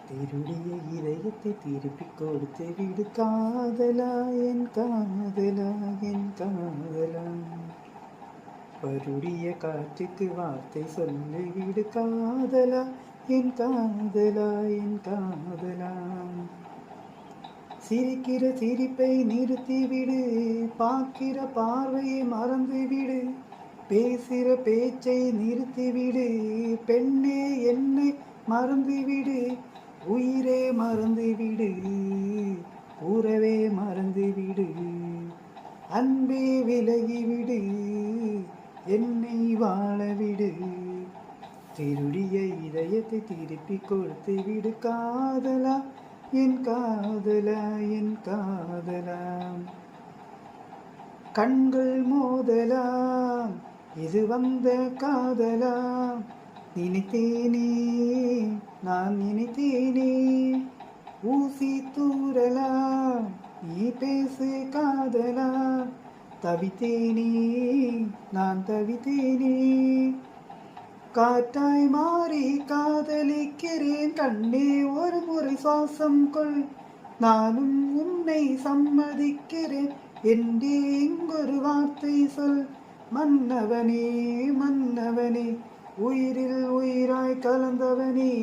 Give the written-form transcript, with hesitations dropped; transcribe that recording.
திருடிய இதயத்தை திருப்பிக் கொடுத்து விடு காதலா என் காதலா என் காதலா. வருடிய காற்றுக்கு வார்த்தை சொல்லி விடு காதலா என் காதலா என் காதலா. சிரிக்கிற சிரிப்பை நிறுத்திவிடு, பார்க்கிற பார்வையை மறந்துவிடு, பேசுகிற பேச்சை நிறுத்திவிடு, பெண்ணே என்னை மறந்துவிடு, உயிரே மறந்துவிடு, உறவே மறந்துவிடு, அன்பே விலகிவிடு, என்னை வாழவிடு. திருடிய இதயத்தை திருப்பிக் கொடுத்து விடு காதலா என் காதலா என் காதலா. கண்கள் மோதலாம், இது வந்த காதலாம். நினைத்தேனே நான் நினைத்தேனே, ஊசி தூரலாம் நீ பேசு காதலா. தவித்தேனே நான் தவித்தேனே, காற்றாய் மாறி காதலிக்கிறேன் கண்ணே, ஒரு முறை சுவாசம் கொள், நானும் உன்னை சம்மதிக்கிறேன் என்றே இங்கொரு வார்த்தை சொல். மன்னவனே மன்னவனே, உயிரில் உயிராய் கலந்தவனே,